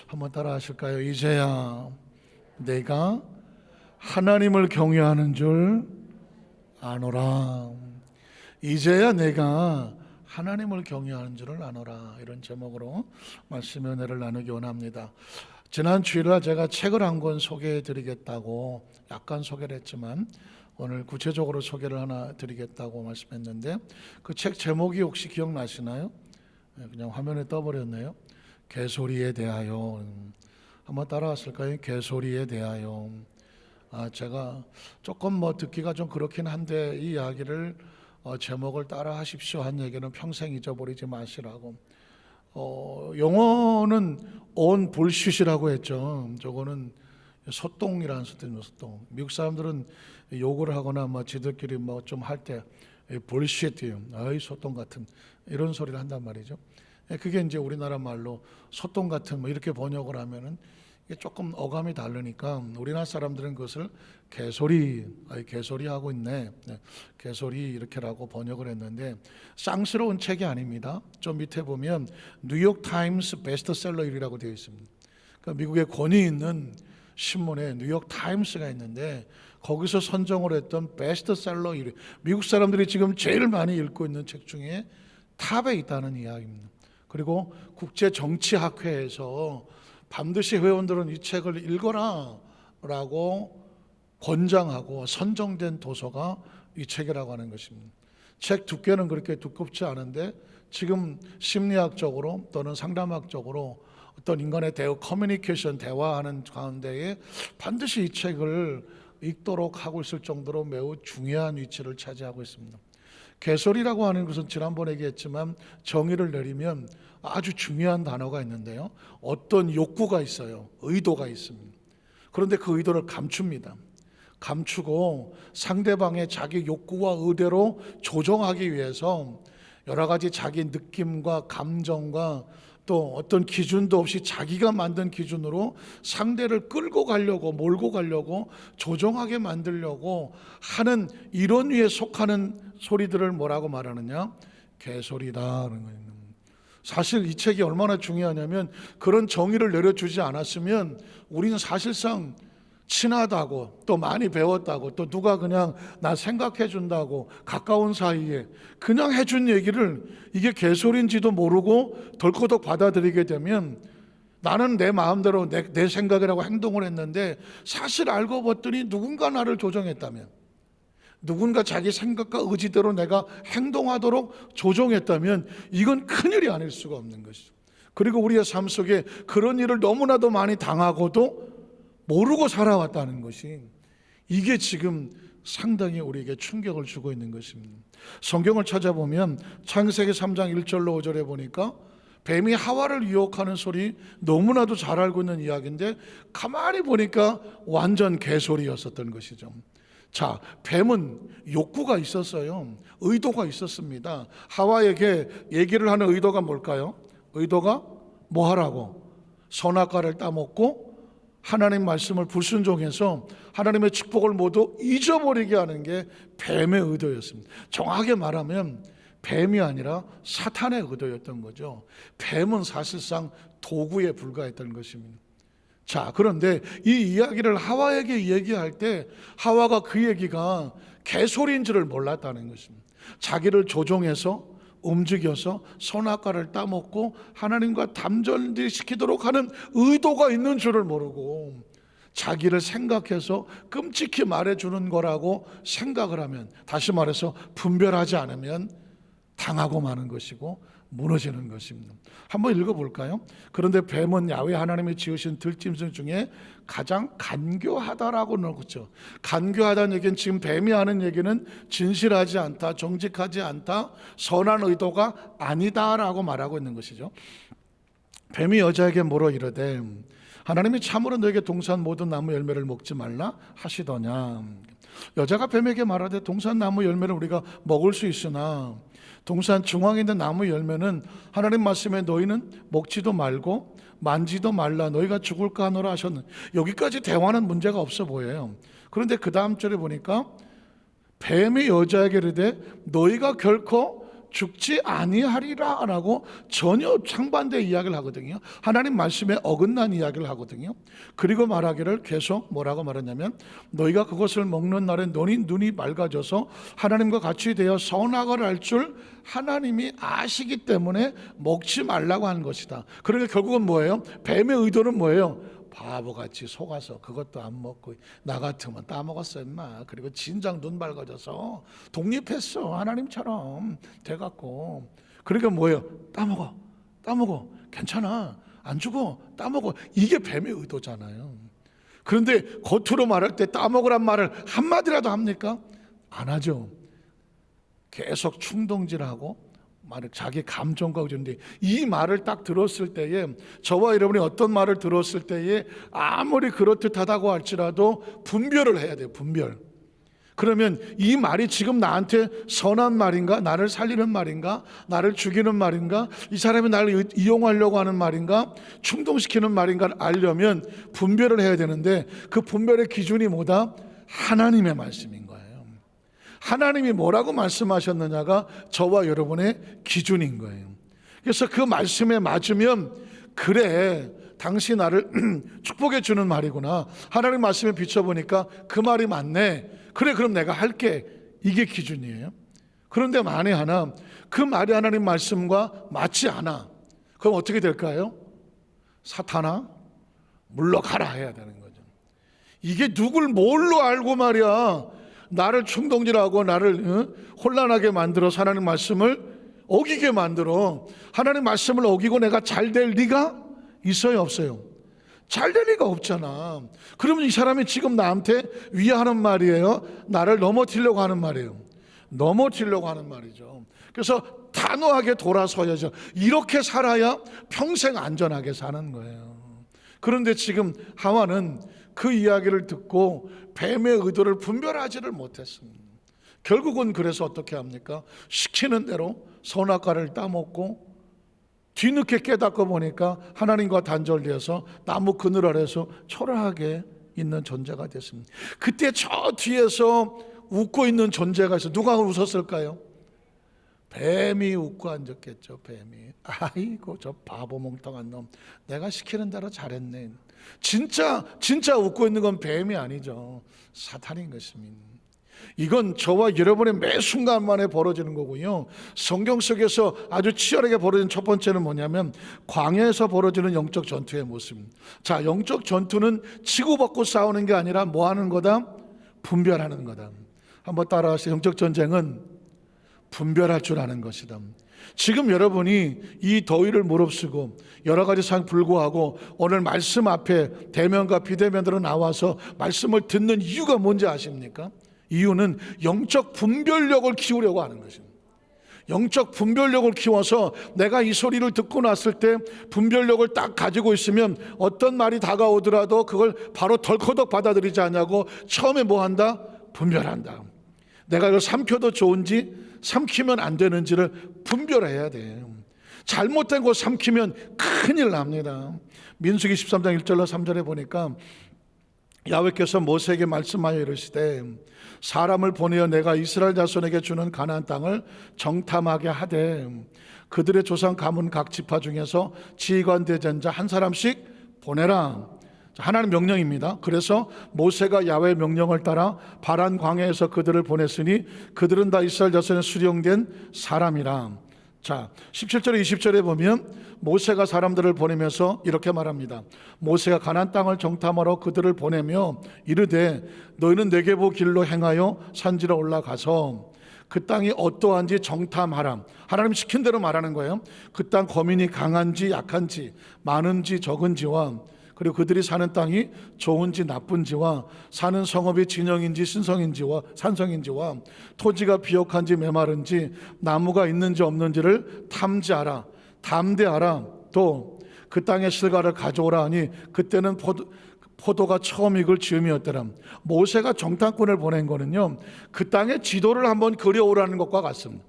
한번 따라 하실까요? 이제야 내가 하나님을 경외하는 줄 아노라. 이제야 내가 하나님을 경외하는 줄을 아노라. 이런 제목으로 말씀의 은혜를 나누기 원합니다. 지난 주일날 제가 책을 한 권 소개해 드리겠다고 약간 소개를 했지만 오늘 구체적으로 소개를 하나 드리겠다고 말씀했는데 그 책 제목이 혹시 기억나시나요? 그냥 화면에 떠버렸네요. 개소리에 대하여. 한번 따라왔을까요? 개소리에 대하여. 제가 조금 듣기가 좀 그렇긴 한데 이 이야기를 제목을 따라 하십시오 한 얘기는 평생 잊어버리지 마시라고. 영어는 on bullshit이라고 했죠. 저거는 소똥이라는 뜻입니다. 소똥. 미국 사람들은 욕을 하거나 지들끼리 좀 할 때 bullshit이에요. 아이 소똥 같은 이런 소리를 한단 말이죠. 그게 이제 우리나라 말로 소똥 같은 이렇게 번역을 하면은 이게 조금 어감이 다르니까 우리나라 사람들은 그것을 개소리 하고 있네. 개소리 이렇게라고 번역을 했는데 쌍스러운 책이 아닙니다. 좀 밑에 보면 뉴욕 타임스 베스트셀러 1위라고 되어 있습니다. 그러니까 미국의 권위 있는 신문에 뉴욕 타임스가 있는데 거기서 선정을 했던 베스트셀러 1위. 미국 사람들이 지금 제일 많이 읽고 있는 책 중에 탑에 있다는 이야기입니다. 그리고 국제정치학회에서 반드시 회원들은 이 책을 읽어라 라고 권장하고 선정된 도서가 이 책이라고 하는 것입니다. 책 두께는 그렇게 두껍지 않은데 지금 심리학적으로 또는 상담학적으로 어떤 인간의 커뮤니케이션 대화하는 가운데에 반드시 이 책을 읽도록 하고 있을 정도로 매우 중요한 위치를 차지하고 있습니다. 개소리라고 하는 것은 지난번에 얘기했지만 정의를 내리면 아주 중요한 단어가 있는데요. 어떤 욕구가 있어요. 의도가 있습니다. 그런데 그 의도를 감춥니다. 감추고 상대방의 자기 욕구와 의대로 조정하기 위해서 여러 가지 자기 느낌과 감정과 또 어떤 기준도 없이 자기가 만든 기준으로 상대를 끌고 가려고 몰고 가려고 조정하게 만들려고 하는 이론 위에 속하는 소리들을 뭐라고 말하느냐? 개소리다라는 거예요. 사실 이 책이 얼마나 중요하냐면 그런 정의를 내려주지 않았으면 우리는 사실상 친하다고 또 많이 배웠다고 또 누가 그냥 나 생각해 준다고 가까운 사이에 그냥 해준 얘기를 이게 개소리인지도 모르고 덜커덕 받아들이게 되면 나는 내 마음대로 내 생각이라고 행동을 했는데 사실 알고 봤더니 누군가 나를 조정했다면 누군가 자기 생각과 의지대로 내가 행동하도록 조정했다면 이건 큰일이 아닐 수가 없는 것이죠. 그리고 우리의 삶 속에 그런 일을 너무나도 많이 당하고도 모르고 살아왔다는 것이 이게 지금 상당히 우리에게 충격을 주고 있는 것입니다. 성경을 찾아보면 창세기 3장 1절로 5절에 보니까 뱀이 하와를 유혹하는 소리 너무나도 잘 알고 있는 이야기인데 가만히 보니까 완전 개소리였었던 것이죠. 자, 뱀은 욕구가 있었어요. 의도가 있었습니다. 하와에게 얘기를 하는 의도가 뭘까요? 의도가 뭐 하라고? 선악과를 따먹고 하나님 말씀을 불순종해서 하나님의 축복을 모두 잊어버리게 하는 게 뱀의 의도였습니다. 정확하게 말하면 뱀이 아니라 사탄의 의도였던 거죠. 뱀은 사실상 도구에 불과했던 것입니다. 자, 그런데 이 이야기를 하와에게 얘기할 때 하와가 그 얘기가 개소리인 줄을 몰랐다는 것입니다. 자기를 조종해서 움직여서 선악과를 따먹고 하나님과 담전시키도록 하는 의도가 있는 줄을 모르고 자기를 생각해서 끔찍히 말해주는 거라고 생각을 하면, 다시 말해서 분별하지 않으면 당하고 마는 것이고 무너지는 것입니다. 한번 읽어볼까요? 그런데 뱀은 야훼 하나님이 지으신 들짐승 중에 가장 간교하다라고 넣었죠. 간교하다는 얘기는 지금 뱀이 하는 얘기는 진실하지 않다, 정직하지 않다, 선한 의도가 아니다라고 말하고 있는 것이죠. 뱀이 여자에게 물어 이르되 하나님이 참으로 너에게 동산 모든 나무 열매를 먹지 말라 하시더냐. 여자가 뱀에게 말하되 동산 나무 열매를 우리가 먹을 수 있으나 동산 중앙에 있는 나무 열매는 하나님 말씀에 너희는 먹지도 말고 만지도 말라 너희가 죽을까 하노라 하셨는. 여기까지 대화는 문제가 없어 보여요. 그런데 그 다음 절에 보니까 뱀이 여자에게 이르되 너희가 결코 죽지 아니하리라 라고 전혀 상반대 이야기를 하거든요. 하나님 말씀에 어긋난 이야기를 하거든요. 그리고 말하기를 계속 뭐라고 말하냐면 너희가 그것을 먹는 날에 너희 눈이 맑아져서 하나님과 같이 되어 선악을 알 줄 하나님이 아시기 때문에 먹지 말라고 하는 것이다. 그러니까 결국은 뭐예요? 뱀의 의도는 뭐예요? 바보같이 속아서 그것도 안 먹고 나 같으면 따먹었어 임마. 그리고 진작 눈 밝아져서 독립했어 하나님처럼 돼갖고. 그러니까 뭐예요? 따먹어 괜찮아 안 죽어 따먹어. 이게 뱀의 의도잖아요. 그런데 겉으로 말할 때 따먹으란 말을 한마디라도 합니까? 안 하죠. 계속 충동질하고 말을 자기 감정과 그러는데, 이 말을 딱 들었을 때에, 저와 여러분이 어떤 말을 들었을 때에 아무리 그렇듯하다고 할지라도 분별을 해야 돼요. 분별. 그러면 이 말이 지금 나한테 선한 말인가, 나를 살리는 말인가, 나를 죽이는 말인가, 이 사람이 나를 이용하려고 하는 말인가, 충동시키는 말인가를 알려면 분별을 해야 되는데, 그 분별의 기준이 뭐다? 하나님의 말씀인 거예요. 하나님이 뭐라고 말씀하셨느냐가 저와 여러분의 기준인 거예요. 그래서 그 말씀에 맞으면, 그래 당신 나를 축복해 주는 말이구나, 하나님 말씀에 비춰보니까 그 말이 맞네, 그래 그럼 내가 할게, 이게 기준이에요. 그런데 만에 하나 그 말이 하나님 말씀과 맞지 않아, 그럼 어떻게 될까요? 사탄아 물러가라 해야 되는 거죠. 이게 누굴 뭘로 알고 말이야 나를 충동질하고 나를 혼란하게 만들어 하나님 말씀을 어기게 만들어. 하나님 말씀을 어기고 내가 잘 될 리가 있어요 없어요? 잘 될 리가 없잖아. 그러면 이 사람이 지금 나한테 위하는 말이에요, 나를 넘어뜨리려고 하는 말이에요? 넘어뜨리려고 하는 말이죠. 그래서 단호하게 돌아서야죠. 이렇게 살아야 평생 안전하게 사는 거예요. 그런데 지금 하와는 그 이야기를 듣고 뱀의 의도를 분별하지를 못했습니다. 결국은 그래서 어떻게 합니까? 시키는 대로 선악과를 따먹고, 뒤늦게 깨닫고 보니까 하나님과 단절되어서 나무 그늘 아래서 초라하게 있는 존재가 됐습니다. 그때 저 뒤에서 웃고 있는 존재가 있어. 누가 웃었을까요? 뱀이 웃고 앉았겠죠. 뱀이 아이고 저 바보 멍청한 놈, 내가 시키는 대로 잘했네. 진짜 웃고 있는 건 뱀이 아니죠, 사탄인 것입니다. 이건 저와 여러분의 매 순간만에 벌어지는 거고요. 성경 속에서 아주 치열하게 벌어진 첫 번째는 뭐냐면 광야에서 벌어지는 영적 전투의 모습. 자, 영적 전투는 치고받고 싸우는 게 아니라 뭐 하는 거다? 분별하는 거다. 한번 따라하세요. 영적 전쟁은 분별할 줄 아는 것이다. 지금 여러분이 이 더위를 무릅쓰고 여러 가지 상황 불구하고 오늘 말씀 앞에 대면과 비대면으로 나와서 말씀을 듣는 이유가 뭔지 아십니까? 이유는 영적 분별력을 키우려고 하는 것입니다. 영적 분별력을 키워서 내가 이 소리를 듣고 났을 때 분별력을 딱 가지고 있으면 어떤 말이 다가오더라도 그걸 바로 덜커덕 받아들이지 않냐고 처음에 뭐 한다? 분별한다. 내가 이걸 삼켜도 좋은지 삼키면 안 되는지를 분별해야 돼요. 잘못된 거 삼키면 큰일 납니다. 민수기 13장 1절로 3절에 보니까 야훼께서 모세에게 말씀하여 이르시되 사람을 보내어 내가 이스라엘 자손에게 주는 가나안 땅을 정탐하게 하되 그들의 조상 가문 각 지파 중에서 지휘관 대전자 한 사람씩 보내라. 하나님 명령입니다. 그래서 모세가 야훼의 명령을 따라 바란 광야에서 그들을 보냈으니 그들은 다 이스라엘 자손에 수령된 사람이라. 자, 17절에 20절에 보면 모세가 사람들을 보내면서 이렇게 말합니다. 모세가 가나안 땅을 정탐하러 그들을 보내며 이르되 너희는 네게부 길로 행하여 산지로 올라가서 그 땅이 어떠한지 정탐하라. 하나님 시킨 대로 말하는 거예요. 그 땅 거민이 강한지 약한지 많은지 적은지와 그리고 그들이 사는 땅이 좋은지 나쁜지와 사는 성읍이 진영인지 신성인지와 산성인지와 토지가 비옥한지 메마른지 나무가 있는지 없는지를 탐지하라. 담대하라. 또 그 땅의 실과를 가져오라 하니 그때는 포도가 처음 익을 즈음이었더라. 모세가 정탐꾼을 보낸 거는요, 그 땅의 지도를 한번 그려오라는 것과 같습니다.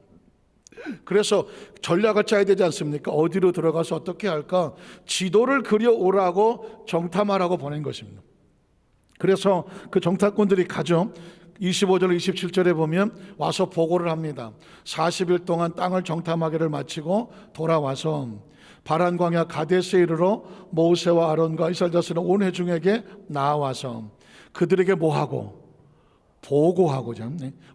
그래서 전략을 짜야 되지 않습니까? 어디로 들어가서 어떻게 할까? 지도를 그려오라고 정탐하라고 보낸 것입니다. 그래서 그 정탐꾼들이 가죠. 25절 27절에 보면 와서 보고를 합니다. 40일 동안 땅을 정탐하기를 마치고 돌아와서 바란 광야 가데스에 이르러 모세와 아론과 이스라엘 자손의 온 회중에게 나와서 그들에게 뭐하고? 보고하고자.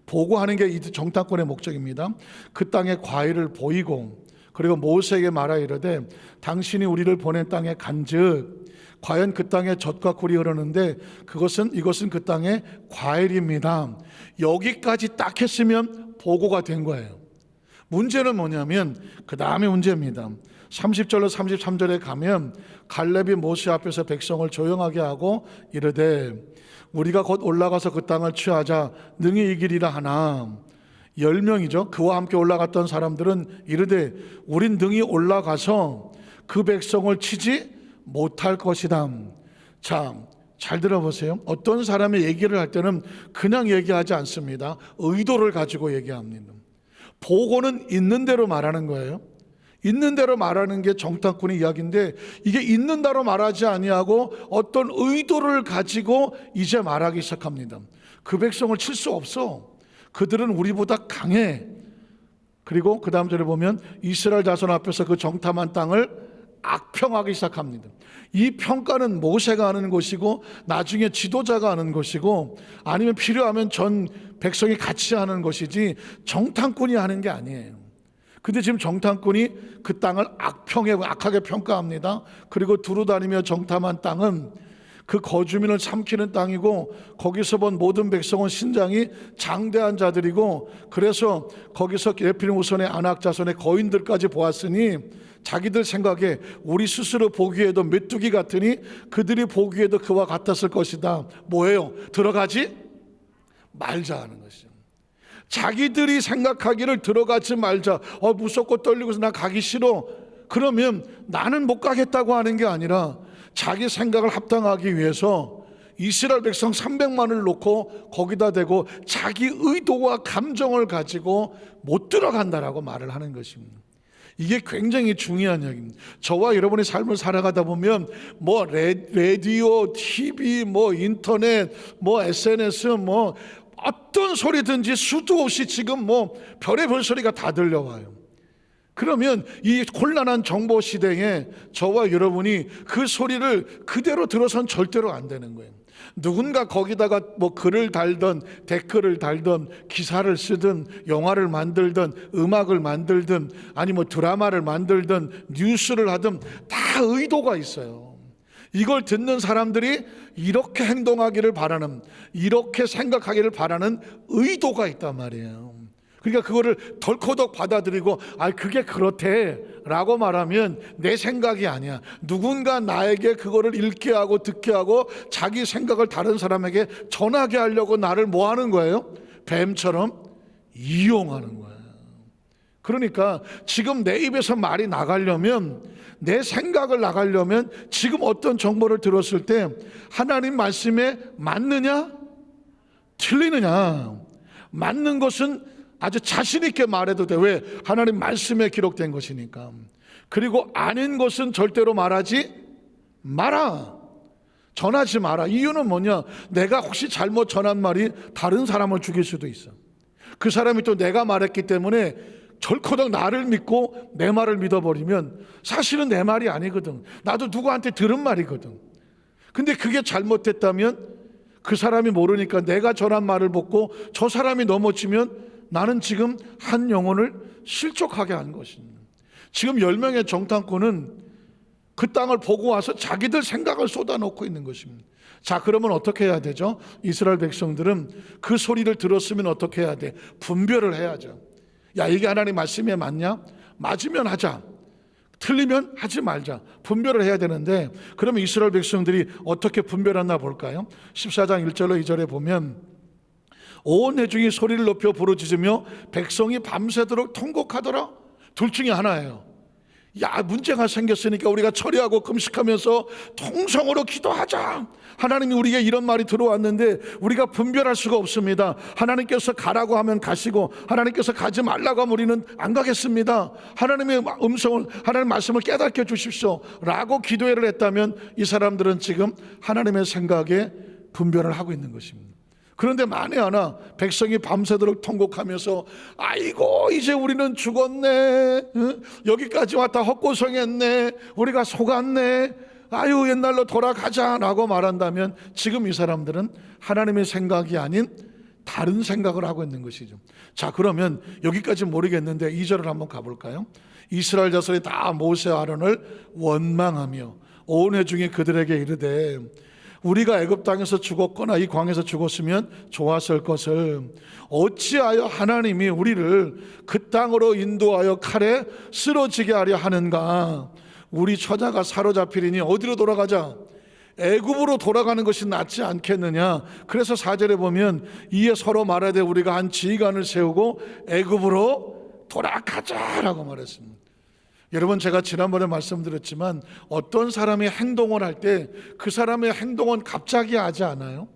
보고하는 게 이 정탐꾼의 목적입니다. 그 땅의 과일을 보이고, 그리고 모세에게 말하 이르되 당신이 우리를 보낸 땅에 간즉 과연 그 땅에 젖과 꿀이 흐르는데 이것은 그 땅의 과일입니다. 여기까지 딱 했으면 보고가 된 거예요. 문제는 뭐냐면 그 다음에 문제입니다. 30절로 33절에 가면 갈렙이 모세 앞에서 백성을 조용하게 하고 이르되 우리가 곧 올라가서 그 땅을 취하자 능히 이기리라 하나 10명이죠. 그와 함께 올라갔던 사람들은 이르되 우린 능히 올라가서 그 백성을 치지 못할 것이다. 자, 잘 들어보세요. 어떤 사람의 얘기를 할 때는 그냥 얘기하지 않습니다. 의도를 가지고 얘기합니다. 보고는 있는 대로 말하는 거예요. 있는 대로 말하는 게 정탐꾼의 이야기인데, 이게 있는 대로 말하지 아니하고 어떤 의도를 가지고 이제 말하기 시작합니다. 그 백성을 칠 수 없어. 그들은 우리보다 강해. 그리고 그 다음 절에 보면 이스라엘 자손 앞에서 그 정탐한 땅을 악평하기 시작합니다. 이 평가는 모세가 하는 것이고 나중에 지도자가 하는 것이고 아니면 필요하면 전 백성이 같이 하는 것이지 정탐꾼이 하는 게 아니에요. 근데 지금 정탐꾼이 그 땅을 악하게 평가합니다. 그리고 두루다니며 정탐한 땅은 그 거주민을 삼키는 땅이고 거기서 본 모든 백성은 신장이 장대한 자들이고, 그래서 거기서 에프림 후손의 아낙 자손의 거인들까지 보았으니 자기들 생각에 우리 스스로 보기에도 메뚜기 같으니 그들이 보기에도 그와 같았을 것이다. 뭐예요? 들어가지 말자 하는 것이죠. 자기들이 생각하기를 들어가지 말자. 무섭고 떨리고서 나 가기 싫어. 그러면 나는 못 가겠다고 하는 게 아니라 자기 생각을 합당하기 위해서 이스라엘 백성 300만을 놓고 거기다 대고 자기 의도와 감정을 가지고 못 들어간다라고 말을 하는 것입니다. 이게 굉장히 중요한 이야기입니다. 저와 여러분의 삶을 살아가다 보면 뭐 라디오, TV, 뭐 인터넷, 뭐 SNS, 뭐 어떤 소리든지 수도 없이 지금 뭐 별의별 소리가 다 들려와요. 그러면 이 곤란한 정보 시대에 저와 여러분이 그 소리를 그대로 들어선 절대로 안 되는 거예요. 누군가 거기다가 뭐 글을 달든 댓글을 달든 기사를 쓰든 영화를 만들든 음악을 만들든 아니 뭐 드라마를 만들든 뉴스를 하든 다 의도가 있어요. 이걸 듣는 사람들이 이렇게 행동하기를 바라는, 이렇게 생각하기를 바라는 의도가 있단 말이에요. 그러니까 그거를 덜커덕 받아들이고 그게 그렇대 라고 말하면 내 생각이 아니야. 누군가 나에게 그거를 읽게 하고 듣게 하고 자기 생각을 다른 사람에게 전하게 하려고 나를 뭐 하는 거예요? 뱀처럼 이용하는 거예요. 그러니까 지금 내 입에서 말이 나가려면, 내 생각을 나가려면 지금 어떤 정보를 들었을 때 하나님 말씀에 맞느냐 틀리느냐, 맞는 것은 아주 자신 있게 말해도 돼. 왜? 하나님 말씀에 기록된 것이니까. 그리고 아닌 것은 절대로 말하지 마라. 전하지 마라. 이유는 뭐냐? 내가 혹시 잘못 전한 말이 다른 사람을 죽일 수도 있어. 그 사람이 또 내가 말했기 때문에 절커덕 나를 믿고 내 말을 믿어버리면 사실은 내 말이 아니거든. 나도 누구한테 들은 말이거든. 근데 그게 잘못됐다면 그 사람이 모르니까 내가 전한 말을 먹고 저 사람이 넘어지면 나는 지금 한 영혼을 실족하게 한 것입니다. 지금 10명의 정탐꾼은 그 땅을 보고 와서 자기들 생각을 쏟아놓고 있는 것입니다. 자, 그러면 어떻게 해야 되죠? 이스라엘 백성들은 그 소리를 들었으면 어떻게 해야 돼? 분별을 해야죠. 야, 이게 하나님 말씀에 맞냐? 맞으면 하자. 틀리면 하지 말자. 분별을 해야 되는데, 그러면 이스라엘 백성들이 어떻게 분별하나 볼까요? 14장 1절로 2절에 보면 온 회중이 소리를 높여 부르짖으며 백성이 밤새도록 통곡하더라. 둘 중에 하나예요. 문제가 생겼으니까 우리가 처리하고 금식하면서 통성으로 기도하자. 하나님이 우리에게 이런 말이 들어왔는데 우리가 분별할 수가 없습니다. 하나님께서 가라고 하면 가시고 하나님께서 가지 말라고 하면 우리는 안 가겠습니다. 하나님의 음성을, 하나님의 말씀을 깨닫게 해주십시오 라고 기도회를 했다면 이 사람들은 지금 하나님의 생각에 분별을 하고 있는 것입니다. 그런데 만에 하나 백성이 밤새도록 통곡하면서 아이고 이제 우리는 죽었네, 여기까지 왔다 헛고성했네, 우리가 속았네, 아유 옛날로 돌아가자 라고 말한다면 지금 이 사람들은 하나님의 생각이 아닌 다른 생각을 하고 있는 것이죠. 자, 그러면 여기까지 모르겠는데 2절을 한번 가볼까요? 이스라엘 자손이 다 모세와 아론을 원망하며 온 회중이 그들에게 이르되 우리가 애굽 땅에서 죽었거나 이 광에서 죽었으면 좋았을 것을 어찌하여 하나님이 우리를 그 땅으로 인도하여 칼에 쓰러지게 하려 하는가? 우리 처자가 사로잡히리니 어디로 돌아가자? 애굽으로 돌아가는 것이 낫지 않겠느냐? 그래서 4절에 보면 이에 서로 말하되 우리가 한 지휘관을 세우고 애굽으로 돌아가자라고 말했습니다. 여러분, 제가 지난번에 말씀드렸지만 어떤 사람이 행동을 할 때 그 사람의 행동은 갑자기 하지 않아요.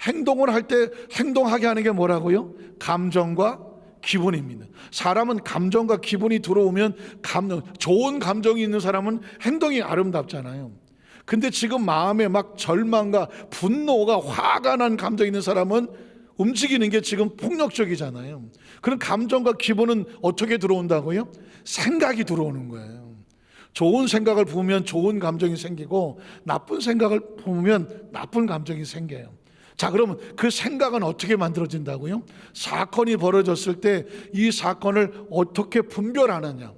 행동을 할 때 행동하게 하는 게 뭐라고요? 감정과 기분입니다. 사람은 감정과 기분이 들어오면 좋은 감정이 있는 사람은 행동이 아름답잖아요. 근데 지금 마음에 막 절망과 분노가 화가 난 감정이 있는 사람은 움직이는 게 지금 폭력적이잖아요. 그런 감정과 기분은 어떻게 들어온다고요? 생각이 들어오는 거예요. 좋은 생각을 부으면 좋은 감정이 생기고 나쁜 생각을 부으면 나쁜 감정이 생겨요. 자, 그러면 그 생각은 어떻게 만들어진다고요? 사건이 벌어졌을 때 이 사건을 어떻게 분별하느냐.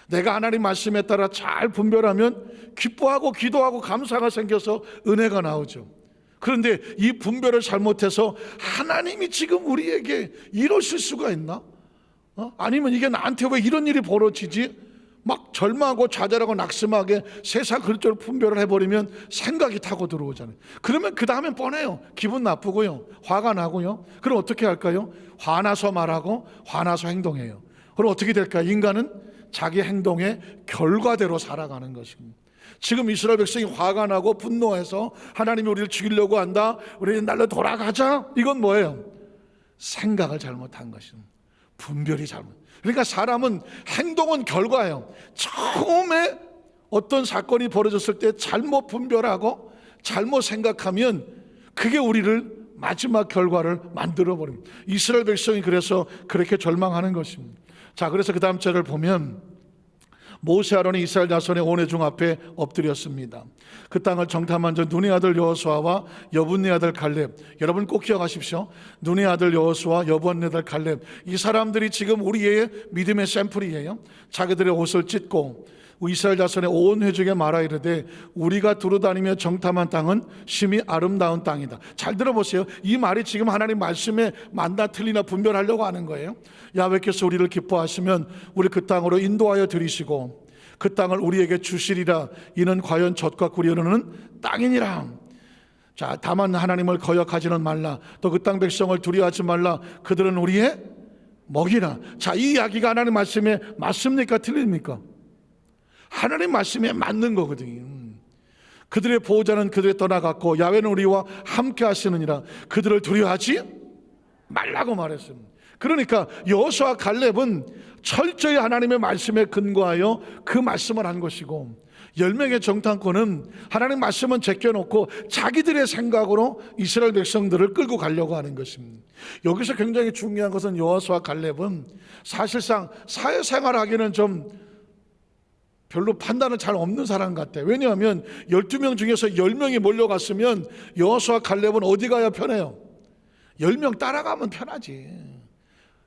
내가 하나님 말씀에 따라 잘 분별하면 기뻐하고 기도하고 감사가 생겨서 은혜가 나오죠. 그런데 이 분별을 잘못해서 하나님이 지금 우리에게 이러실 수가 있나? 아니면 이게 나한테 왜 이런 일이 벌어지지? 막 절망하고 좌절하고 낙심하게 세상 그릇저릇 분별을 해버리면 생각이 타고 들어오잖아요. 그러면 그 다음엔 뻔해요. 기분 나쁘고요, 화가 나고요. 그럼 어떻게 할까요? 화나서 말하고 화나서 행동해요. 그럼 어떻게 될까요? 인간은 자기 행동의 결과대로 살아가는 것입니다. 지금 이스라엘 백성이 화가 나고 분노해서 하나님이 우리를 죽이려고 한다, 우리는 날로 돌아가자, 이건 뭐예요? 생각을 잘못한 것입니다. 분별이 잘못. 그러니까 사람은 행동은 결과예요. 처음에 어떤 사건이 벌어졌을 때 잘못 분별하고 잘못 생각하면 그게 우리를 마지막 결과를 만들어버립니다. 이스라엘 백성이 그래서 그렇게 절망하는 것입니다. 자, 그래서 그 다음 절을 보면 모세 아론이 이스라엘 자손의 온 회중 앞에 엎드렸습니다. 그 땅을 정탐한 자 눈의 아들 여호수아와 여분네 아들 갈렙. 여러분 꼭 기억하십시오. 눈의 아들 여호수아, 여분네 아들 갈렙, 이 사람들이 지금 우리의 믿음의 샘플이에요. 자기들의 옷을 찢고 이스라엘 자손의 온 회중에 말하 이르되 우리가 두루다니며 정탐한 땅은 심히 아름다운 땅이다. 잘 들어보세요. 이 말이 지금 하나님 말씀에 맞나 틀리나 분별하려고 하는 거예요. 야훼께서 우리를 기뻐하시면 우리 그 땅으로 인도하여 들이시고 그 땅을 우리에게 주시리라. 이는 과연 젖과 꿀이 흐르는 땅이니라. 자, 다만 하나님을 거역하지는 말라. 또 그 땅 백성을 두려워하지 말라. 그들은 우리의 먹이라. 자, 이 이야기가 하나님 말씀에 맞습니까? 틀립니까? 하나님 말씀에 맞는 거거든요. 그들의 보호자는 그들에 떠나갔고 야훼는 우리와 함께 하시느니라. 그들을 두려워하지 말라고 말했습니다. 그러니까 여호수아 갈렙은 철저히 하나님의 말씀에 근거하여 그 말씀을 한 것이고 10명의 정탐꾼은 하나님 말씀은 제껴놓고 자기들의 생각으로 이스라엘 백성들을 끌고 가려고 하는 것입니다. 여기서 굉장히 중요한 것은 여호수아 갈렙은 사실상 사회생활하기는 좀 별로 판단은 잘 없는 사람 같아요. 왜냐하면 12명 중에서 10명이 몰려갔으면 여호수아 갈렙은 어디 가야 편해요? 10명 따라가면 편하지.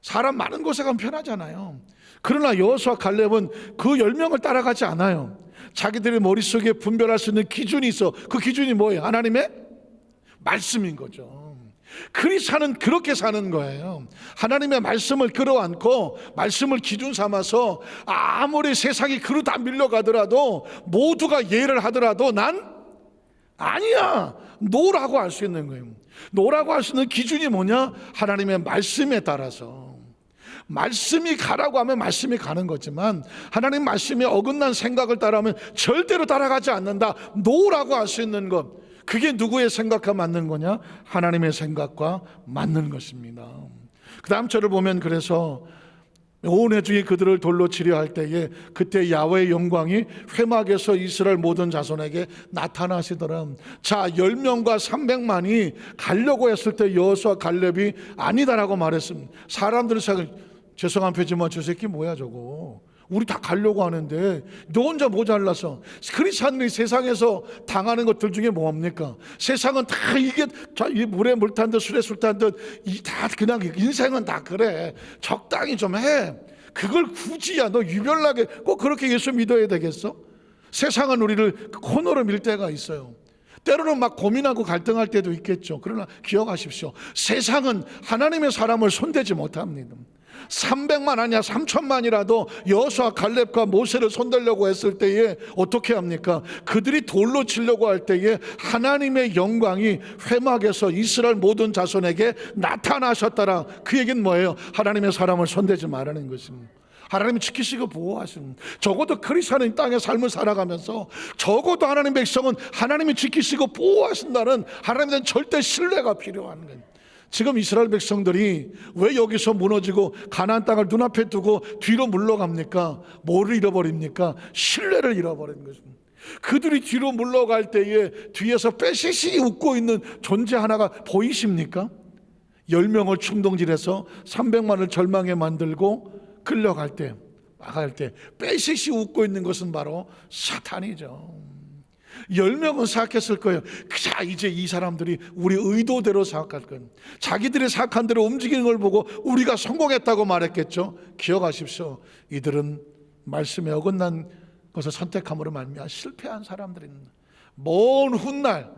사람 많은 곳에 가면 편하잖아요. 그러나 여호수아 갈렙은 그 10명을 따라가지 않아요. 자기들의 머릿속에 분별할 수 있는 기준이 있어. 그 기준이 뭐예요? 하나님의 말씀인 거죠. 크리스찬은 그렇게 사는 거예요. 하나님의 말씀을 끌어안고 말씀을 기준 삼아서 아무리 세상이 그로 다 밀려가더라도 모두가 예를 하더라도 난 아니야, 노라고 할 수 있는 거예요. 노라고 할 수 있는 기준이 뭐냐? 하나님의 말씀에 따라서. 말씀이 가라고 하면 말씀이 가는 거지만 하나님 말씀에 어긋난 생각을 따라하면 절대로 따라가지 않는다. 노라고 할 수 있는 것, 그게 누구의 생각과 맞는 거냐? 하나님의 생각과 맞는 것입니다. 그 다음 절을 보면 그래서 온 회중이 그들을 돌로 치려 할 때에 그때 야훼의 영광이 회막에서 이스라엘 모든 자손에게 나타나시더라. 자, 10명과 300만이 가려고 했을 때 여호수아 갈렙이 아니다라고 말했습니다. 사람들은 죄송한 표지만 저 새끼 뭐야 저거, 우리 다 가려고 하는데 너 혼자 모자라서. 크리스찬들이 세상에서 당하는 것들 중에 뭡니까? 세상은 다 이게 물에 물 탄 듯 술에 술 탄 듯 다 그냥 인생은 다 그래. 적당히 좀 해. 그걸 굳이야 너 유별나게 꼭 그렇게 예수 믿어야 되겠어? 세상은 우리를 코너로 밀 때가 있어요. 때로는 막 고민하고 갈등할 때도 있겠죠. 그러나 기억하십시오. 세상은 하나님의 사람을 손대지 못합니다. 300만 아니야 3천만이라도 여호수아 갈렙과 모세를 손들려고 했을 때에 어떻게 합니까? 그들이 돌로 치려고 할 때에 하나님의 영광이 회막에서 이스라엘 모든 자손에게 나타나셨더라. 그 얘기는 뭐예요? 하나님의 사람을 손대지 말라는 것입니다. 하나님이 지키시고 보호하시는, 적어도 크리스천인 땅의 삶을 살아가면서 적어도 하나님 백성은 하나님이 지키시고 보호하신다는 하나님에 대한 절대 신뢰가 필요한 거예요. 지금 이스라엘 백성들이 왜 여기서 무너지고 가나안 땅을 눈앞에 두고 뒤로 물러갑니까? 뭐를 잃어버립니까? 신뢰를 잃어버린 것입니다. 그들이 뒤로 물러갈 때에 뒤에서 빼시시 웃고 있는 존재 하나가 보이십니까? 10명을 충동질해서 300만을 절망에 만들고 끌려갈 때, 나갈 때 빼시시 웃고 있는 것은 바로 사탄이죠. 10명은 생각했을 거예요. 자, 이제 이 사람들이 우리 의도대로 생각할 거예요. 자기들이 생각한 대로 움직이는 걸 보고 우리가 성공했다고 말했겠죠. 기억하십시오. 이들은 말씀에 어긋난 것을 선택함으로 말미암아 실패한 사람들입니다. 먼 훗날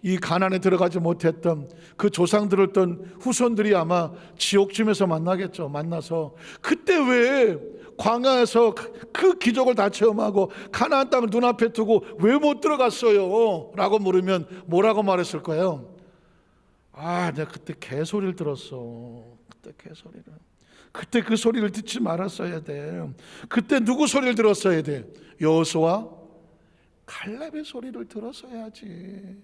이 가나안에 들어가지 못했던 그 조상들을 던 후손들이 아마 지옥쯤에서 만나겠죠. 만나서 그때 왜 광야에서 그 기적을 다 체험하고 가나안 땅을 눈앞에 두고 왜 못 들어갔어요? 라고 물으면 뭐라고 말했을 거예요? 아, 내가 그때 개소리를 들었어. 그때 그 소리를 듣지 말았어야 돼. 그때 누구 소리를 들었어야 돼? 여호수아 갈렙의 소리를 들었어야지.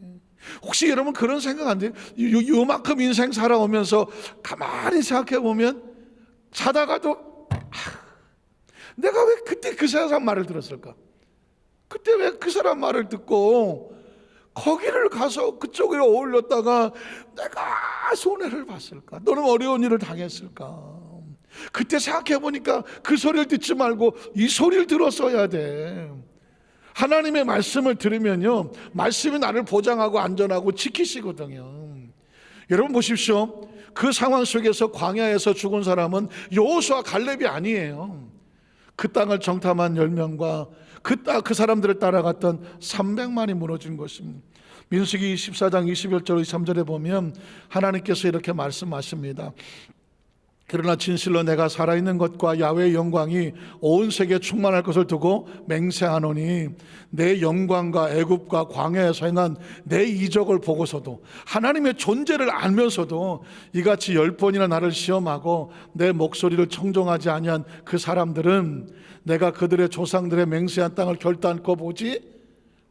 혹시 여러분 그런 생각 안 돼요? 요만큼 인생 살아오면서 가만히 생각해 보면 자다가도 내가 왜 그때 그 사람 말을 들었을까? 그때 왜 그 사람 말을 듣고 거기를 가서 그쪽에 어울렸다가 내가 손해를 봤을까? 너는 어려운 일을 당했을까? 그때 생각해 보니까 그 소리를 듣지 말고 이 소리를 들었어야 돼. 하나님의 말씀을 들으면요, 말씀이 나를 보장하고 안전하고 지키시거든요. 여러분 보십시오. 그 상황 속에서 광야에서 죽은 사람은 여호수아 갈렙이 아니에요. 그 땅을 정탐한 10명과 그 사람들을 따라갔던 300만이 무너진 것입니다. 민수기 14장 21절 23절에 보면 하나님께서 이렇게 말씀하십니다. 그러나 진실로 내가 살아있는 것과 야훼의 영광이 온 세계에 충만할 것을 두고 맹세하노니 내 영광과 애굽과 광야에서 행한 내 이적을 보고서도, 하나님의 존재를 알면서도 이같이 10번이나 나를 시험하고 내 목소리를 청종하지 아니한 그 사람들은 내가 그들의 조상들의 맹세한 땅을 결단코 보지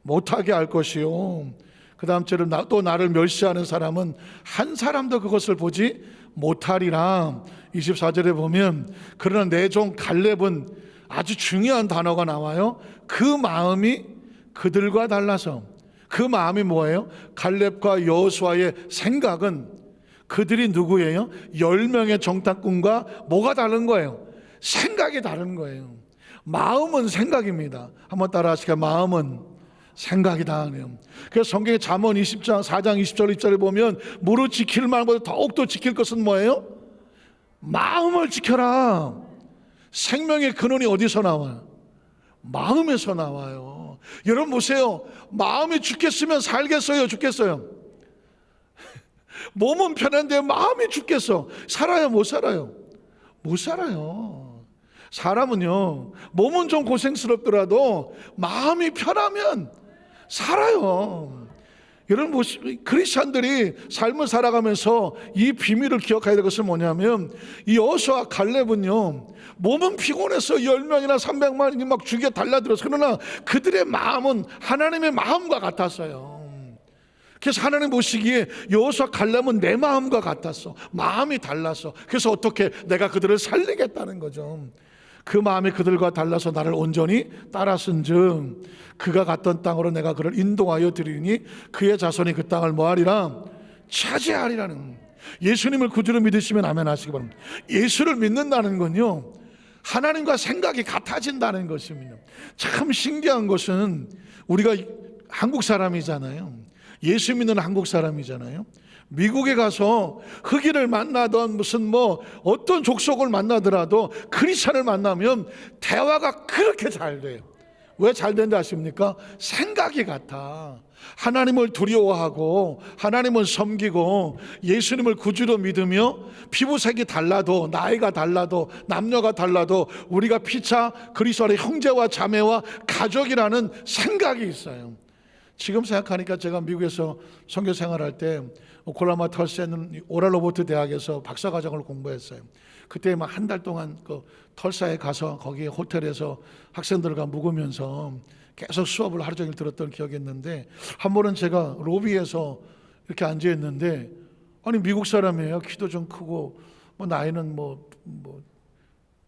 못하게 할 것이요, 그 다음 절에 또 나를 멸시하는 사람은 한 사람도 그것을 보지 못하리라. 24절에 보면 그러나 내 종 갈렙은 아주 중요한 단어가 나와요. 그 마음이 그들과 달라서. 그 마음이 뭐예요? 갈렙과 여호수아의 생각은, 그들이 누구예요? 10명의 정탐꾼과 뭐가 다른 거예요? 생각이 다른 거예요. 마음은 생각입니다. 한번 따라 하시겠습니다. 마음은 생각이다 하네요. 그래서 성경의 잠언 20장 4장 20절 20절에 보면 무릇 지킬 말보다 더욱더 지킬 것은 뭐예요? 마음을 지켜라. 생명의 근원이 어디서 나와요? 마음에서 나와요. 여러분 보세요. 마음이 죽겠으면 살겠어요? 죽겠어요? 몸은 편한데 마음이 죽겠어. 살아요? 못 살아요? 못 살아요. 사람은요, 몸은 좀 고생스럽더라도 마음이 편하면 살아요. 여러분 보시면 크리스찬들이 삶을 살아가면서 이 비밀을 기억해야 될 것은 뭐냐면, 이 여호수아 갈렙은요, 몸은 피곤해서 10명이나 300만이 막 죽여 달라들었어. 그러나 그들의 마음은 하나님의 마음과 같았어요. 그래서 하나님 보시기에 여호수아 갈렙은 내 마음과 같았어. 마음이 달랐어. 그래서 어떻게 내가 그들을 살리겠다는 거죠. 그 마음이 그들과 달라서 나를 온전히 따랐은즉 그가 갔던 땅으로 내가 그를 인도하여 드리니 그의 자손이 그 땅을 뭐하리라? 차지하리라는. 예수님을 구주로 믿으시면 아멘 하시기 바랍니다. 예수를 믿는다는 건요, 하나님과 생각이 같아진다는 것입니다. 참 신기한 것은 우리가 한국 사람이잖아요. 예수 믿는 한국 사람이잖아요. 미국에 가서 흑인을 만나던 무슨 뭐 어떤 족속을 만나더라도 크리스찬을 만나면 대화가 그렇게 잘 돼요. 왜 잘 된다 아십니까? 생각이 같아. 하나님을 두려워하고 하나님을 섬기고 예수님을 구주로 믿으며 피부색이 달라도 나이가 달라도 남녀가 달라도 우리가 피차 그리스도 안에 형제와 자매와 가족이라는 생각이 있어요. 지금 생각하니까 제가 미국에서 선교 생활할 때 오클라호마 털스에 있는 오랄 로버트 대학에서 박사과정을 공부했어요. 그때 막 한 달 동안 그 털사에 가서 거기 호텔에서 학생들과 묵으면서 계속 수업을 하루 종일 들었던 기억이 있는데, 한 번은 제가 로비에서 이렇게 앉아 있는데, 아니 미국 사람이에요. 키도 좀 크고 뭐 나이는 뭐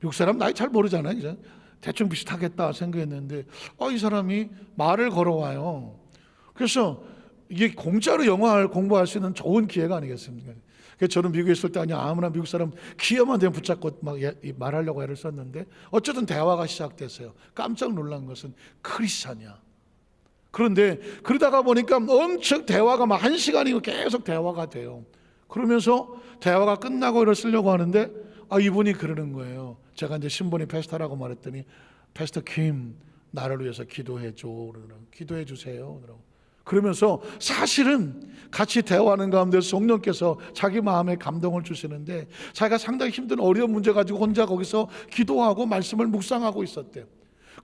미국 사람 나이 잘 모르잖아요. 그죠? 대충 비슷하겠다 생각했는데 이 사람이 말을 걸어와요. 그래서 이게 공짜로 영어를 공부할 수 있는 좋은 기회가 아니겠습니까? 그래서 저는 미국에 있을 때 아무나 미국 사람 기회만 되면 붙잡고 막 말하려고 애를 썼는데 어쨌든 대화가 시작됐어요. 깜짝 놀란 것은 크리스찬이야. 그런데 그러다가 보니까 엄청 대화가 막 1시간이고 계속 대화가 돼요. 그러면서 대화가 끝나고 이를 쓰려고 하는데 이분이 그러는 거예요. 제가 이제 신분이 패스터라고 말했더니 패스터 킴 나를 위해서 기도해 줘. 기도해 주세요. 그러면서 사실은 같이 대화하는 가운데 성령께서 자기 마음에 감동을 주시는데 자기가 상당히 힘든 어려운 문제 가지고 혼자 거기서 기도하고 말씀을 묵상하고 있었대요.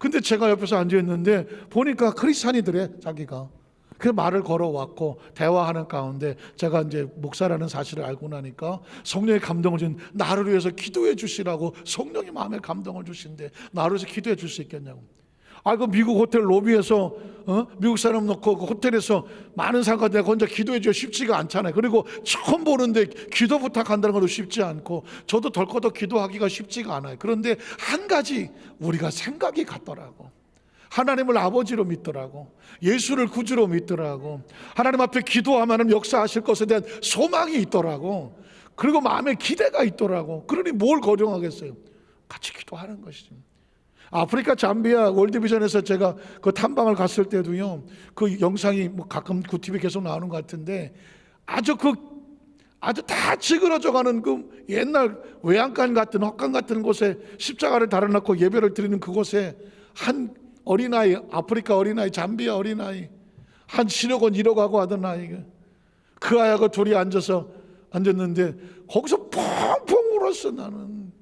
근데 제가 옆에서 앉아있는데 보니까 크리스찬이더래 자기가. 그 말을 걸어왔고 대화하는 가운데 제가 이제 목사라는 사실을 알고 나니까 성령의 감동을 준 나를 위해서 기도해 주시라고 성령이 마음에 감동을 주신대. 나를 위해서 기도해 줄 수 있겠냐고. 그 미국 호텔 로비에서 미국 사람 놓고 그 호텔에서 많은 사람과 내가 혼자 기도해 줘 쉽지가 않잖아요. 그리고 처음 보는데 기도 부탁한다는 것도 쉽지 않고 저도 덜커덕 기도하기가 쉽지가 않아요. 그런데 한 가지 우리가 생각이 같더라고. 하나님을 아버지로 믿더라고. 예수를 구주로 믿더라고. 하나님 앞에 기도하면 역사하실 것에 대한 소망이 있더라고. 그리고 마음에 기대가 있더라고. 그러니 뭘 거령하겠어요? 같이 기도하는 것이죠. 아프리카 잠비아 월드비전에서 제가 그 탐방을 갔을 때도요, 그 영상이 뭐 가끔 TV에 계속 나오는 것 같은데 아주 다 찌그러져가는 그 옛날 외양간 같은 헛간 같은 곳에 십자가를 달아놓고 예배를 드리는 그곳에 한 어린아이, 아프리카 어린아이, 잠비아 어린아이 한 10억 원 1억 하고 하던 아이가 그 아이하고 둘이 앉았는데 거기서 펑펑 울었어. 나는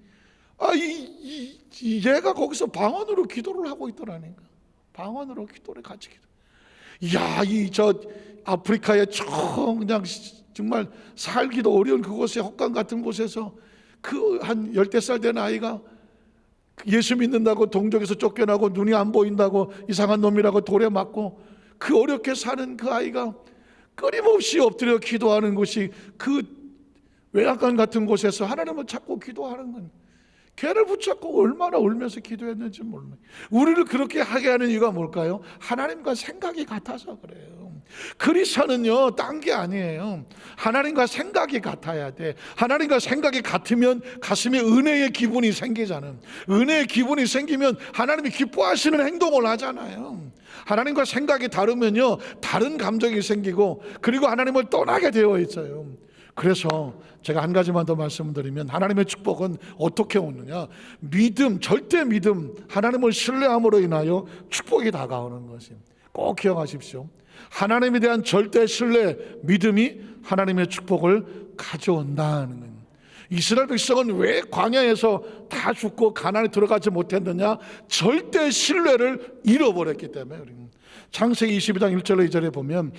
얘가 거기서 방언으로 기도를 하고 있더라니까. 방언으로 기도를 같이 기도. 저 아프리카의 그냥 정말 살기도 어려운 그곳에 헛간 같은 곳에서 그 한 10살 된 아이가 예수 믿는다고 동족에서 쫓겨나고 눈이 안 보인다고 이상한 놈이라고 돌에 맞고 그 어렵게 사는 그 아이가 끊임없이 엎드려 기도하는 곳이 그 외양간 같은 곳에서 하나님을 찾고 기도하는 건 걔를 붙잡고 얼마나 울면서 기도했는지 몰라요. 우리를 그렇게 하게 하는 이유가 뭘까요? 하나님과 생각이 같아서 그래요. 크리스천은요 딴 게 아니에요. 하나님과 생각이 같아야 돼. 하나님과 생각이 같으면 가슴에 은혜의 기분이 생기잖아요. 은혜의 기분이 생기면 하나님이 기뻐하시는 행동을 하잖아요. 하나님과 생각이 다르면요 다른 감정이 생기고 그리고 하나님을 떠나게 되어 있어요. 그래서 제가 한 가지만 더 말씀드리면 하나님의 축복은 어떻게 오느냐, 믿음, 절대 믿음, 하나님을 신뢰함으로 인하여 축복이 다가오는 것입니다. 꼭 기억하십시오. 하나님에 대한 절대 신뢰, 믿음이 하나님의 축복을 가져온다는 거예요. 이스라엘 백성은 왜 광야에서 다 죽고 가나안에 들어가지 못했느냐? 절대 신뢰를 잃어버렸기 때문에. 창세기 22장 1절로 2절에 보면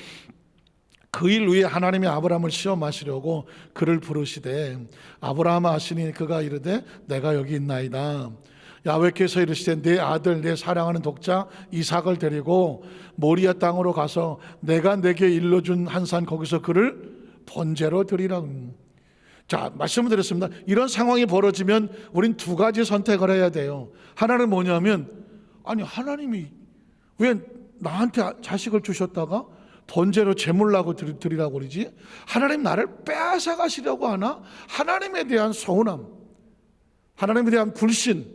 그 일 위에 하나님이 아브라함을 시험하시려고 그를 부르시되 아브라함아 하시니 그가 이르되 내가 여기 있나이다. 야훼께서 이르시되 내 아들 내 사랑하는 독자 이삭을 데리고 모리아 땅으로 가서 내가 내게 일러준 한 산 거기서 그를 번제로 드리라. 자, 말씀을 드렸습니다. 이런 상황이 벌어지면 우린 두 가지 선택을 해야 돼요. 하나는 뭐냐면, 아니 하나님이 왜 나한테 자식을 주셨다가 번제로 제물라고 드리라고 그러지? 하나님 나를 빼앗아 가시려고 하나? 하나님에 대한 서운함, 하나님에 대한 불신,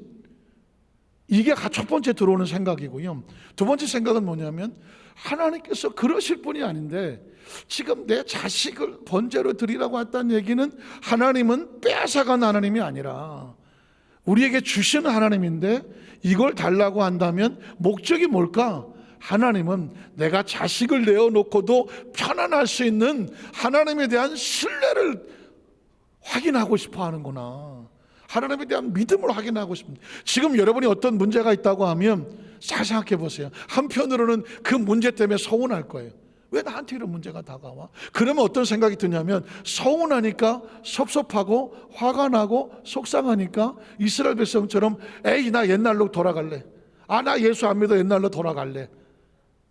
이게 첫 번째 들어오는 생각이고요. 두 번째 생각은 뭐냐면, 하나님께서 그러실 분이 아닌데 지금 내 자식을 번제로 드리라고 했다는 얘기는 하나님은 빼앗아간 하나님이 아니라 우리에게 주시는 하나님인데, 이걸 달라고 한다면 목적이 뭘까? 하나님은 내가 자식을 내어놓고도 편안할 수 있는 하나님에 대한 신뢰를 확인하고 싶어 하는구나. 하나님에 대한 믿음을 확인하고 싶습니다. 지금 여러분이 어떤 문제가 있다고 하면 잘 생각해 보세요. 한편으로는 그 문제 때문에 서운할 거예요. 왜 나한테 이런 문제가 다가와? 그러면 어떤 생각이 드냐면, 서운하니까 섭섭하고 화가 나고 속상하니까 이스라엘 백성처럼 에이 나 옛날로 돌아갈래, 나 예수 안 믿어 옛날로 돌아갈래,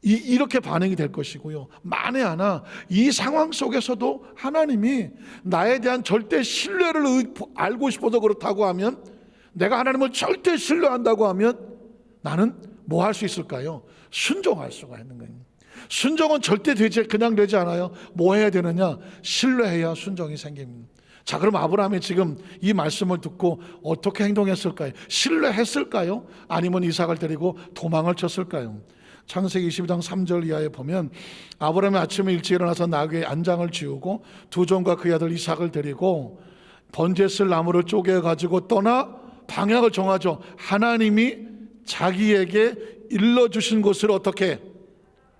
이렇게 반응이 될 것이고요. 만에 하나 이 상황 속에서도 하나님이 나에 대한 절대 신뢰를 알고 싶어서 그렇다고 하면, 내가 하나님을 절대 신뢰한다고 하면 나는 뭐 할 수 있을까요? 순종할 수가 있는 거예요. 순종은 절대 그냥 되지 않아요. 뭐 해야 되느냐? 신뢰해야 순종이 생깁니다. 자, 그럼 아브라함이 지금 이 말씀을 듣고 어떻게 행동했을까요? 신뢰했을까요? 아니면 이삭을 데리고 도망을 쳤을까요? 창세기 22장 3절 이하에 보면, 아브라함이 아침에 일찍 일어나서 나귀의 안장을 지우고 두 종과 그의 아들 이삭을 데리고 번제 쓸 나무를 쪼개 가지고 떠나 방향을 정하죠. 하나님이 자기에게 일러주신 곳을 어떻게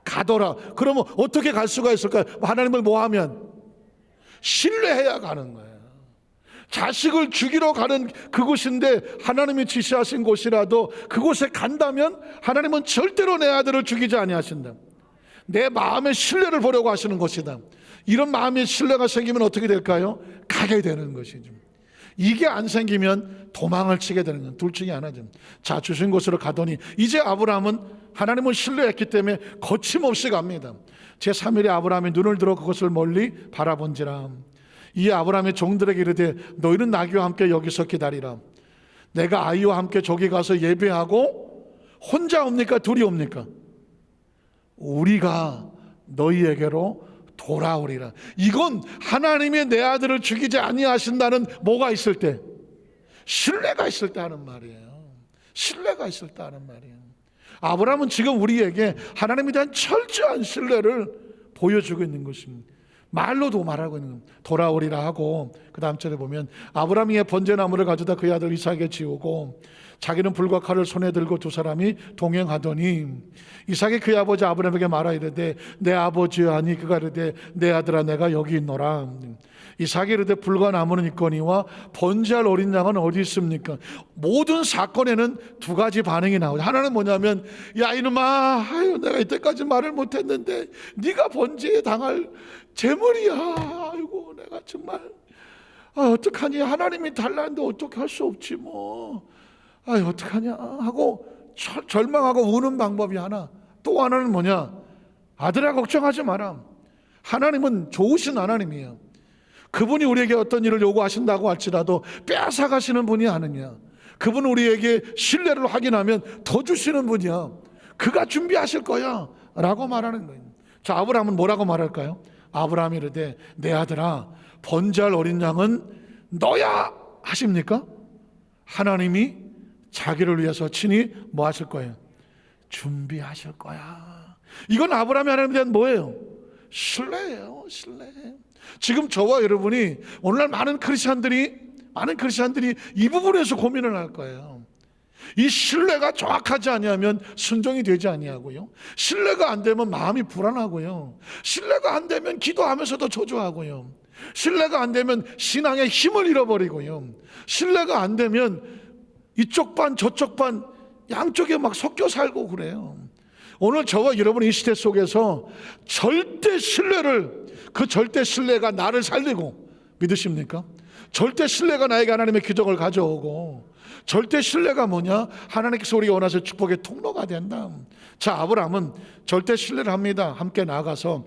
가더라. 그러면 어떻게 갈 수가 있을까요? 하나님을 뭐 하면? 신뢰해야 가는 거예요. 자식을 죽이러 가는 그곳인데 하나님이 지시하신 곳이라도 그곳에 간다면 하나님은 절대로 내 아들을 죽이지 아니하신다. 내 마음의 신뢰를 보려고 하시는 것이다. 이런 마음의 신뢰가 생기면 어떻게 될까요? 가게 되는 것이죠. 이게 안 생기면 도망을 치게 되는 건 둘 중에 하나죠. 자, 주신 곳으로 가더니 이제 아브라함은 하나님을 신뢰했기 때문에 거침없이 갑니다. 제3일에 아브라함이 눈을 들어 그것을 멀리 바라본지라. 이 아브라함의 종들에게 이르되 너희는 나귀와 함께 여기서 기다리라. 내가 아이와 함께 저기 가서 예배하고, 혼자 옵니까? 둘이 옵니까? 우리가 너희에게로 돌아오리라. 이건 하나님이 내 아들을 죽이지 아니하신다는 뭐가 있을 때? 신뢰가 있을 때 하는 말이에요. 신뢰가 있을 때 하는 말이에요. 아브라함은 지금 우리에게 하나님에 대한 철저한 신뢰를 보여주고 있는 것입니다. 말로도 말하고 있는 겁니다. 돌아오리라 하고, 그 다음 절에 보면 아브라함이 번제나무를 가져다 그의 아들 이삭에게 지우고 자기는 불과 칼을 손에 들고 두 사람이 동행하더니 이삭이 그의 아버지 아브라함에게 말하 이르되 내 아버지여 하니 그가 이르되 내 아들아 내가 여기 있노라. 이삭이 이르되 불과 나무는 있거니와 번제할 어린 양은 어디 있습니까? 모든 사건에는 두 가지 반응이 나오죠. 하나는 뭐냐면, 야 이놈아, 내가 이때까지 말을 못했는데 네가 번제에 당할 제물이야. 아이고 내가 정말 어떡하니, 하나님이 달라는데 어떻게 할 수 없지 뭐, 어떡하냐 하고 절망하고 우는 방법이 하나. 또 하나는 뭐냐? 아들아 걱정하지 마라. 하나님은 좋으신 하나님이에요. 그분이 우리에게 어떤 일을 요구하신다고 할지라도 빼앗아 가시는 분이 아니냐. 그분은 우리에게 신뢰를 확인하면 더 주시는 분이야. 그가 준비하실 거야 라고 말하는 거예요. 자, 아브라함은 뭐라고 말할까요? 아브라함이 이르되 내 아들아 번제할 어린 양은 너야 하십니까? 하나님이 자기를 위해서 친히 뭐 하실 거예요? 준비하실 거야. 이건 아브라함이 하나님에 대한 뭐예요? 신뢰예요. 신뢰. 지금 저와 여러분이 오늘날 많은 크리스찬들이 이 부분에서 고민을 할 거예요. 이 신뢰가 정확하지 아니하면 순종이 되지 아니하고요, 신뢰가 안 되면 마음이 불안하고요, 신뢰가 안 되면 기도하면서도 저주하고요, 신뢰가 안 되면 신앙의 힘을 잃어버리고요, 신뢰가 안 되면 이쪽 반 저쪽 반 양쪽에 막 섞여 살고 그래요. 오늘 저와 여러분 이 시대 속에서 절대 신뢰가 나를 살리고, 믿으십니까? 절대 신뢰가 나에게 하나님의 기적을 가져오고, 절대 신뢰가 뭐냐? 하나님께서 우리가 원하시는 축복의 통로가 된다. 자, 아브라함은 절대 신뢰를 합니다. 함께 나아가서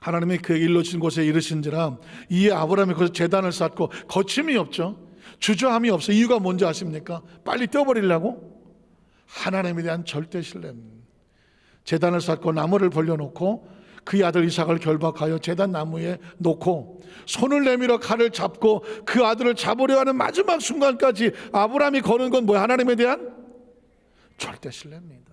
하나님이 그 일로 진 곳에 이르신지라, 이에 아브라함이 거기서 제단을 쌓고, 거침이 없죠. 주저함이 없어. 이유가 뭔지 아십니까? 빨리 떼어버리려고? 하나님에 대한 절대 신뢰입니다. 제단을 쌓고 나무를 벌려놓고 그의 아들 이삭을 결박하여 제단 나무에 놓고 손을 내밀어 칼을 잡고 그 아들을 잡으려 하는 마지막 순간까지 아브라함이 거는 건 뭐야? 하나님에 대한 절대 신뢰입니다.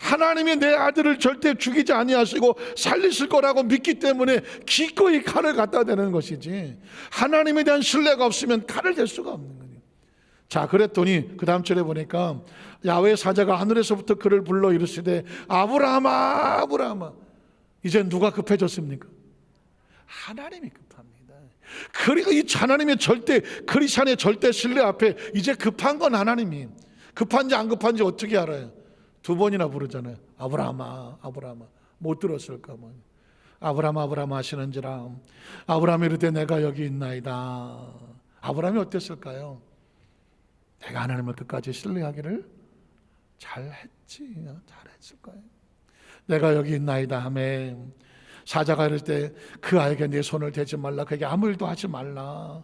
하나님이 내 아들을 절대 죽이지 아니하시고 살리실 거라고 믿기 때문에 기꺼이 칼을 갖다 대는 것이지, 하나님에 대한 신뢰가 없으면 칼을 댈 수가 없는 거예요. 자, 그랬더니 그 다음 절에 보니까 야훼 사자가 하늘에서부터 그를 불러 이르시되 아브라함아 아브라함아. 이제 누가 급해졌습니까? 하나님이 급합니다. 그리고 이 하나님의 절대, 크리스찬의 절대 신뢰 앞에 이제 급한 건 하나님이. 급한지 안 급한지 어떻게 알아요? 두 번이나 부르잖아요. 아브라함아 아브라함아. 못 들었을까 뭐. 아브라함 아브라함 하시는지라. 아브라함이 이르되 내가 여기 있나이다. 아브라함이 어땠을까요? 내가 하나님을 끝까지 신뢰하기를 잘했지. 잘했을 거예요. 내가 여기 있나이다 하매 사자가 이럴 때 그 아이에게 내 손을 대지 말라. 그에게 아무 일도 하지 말라.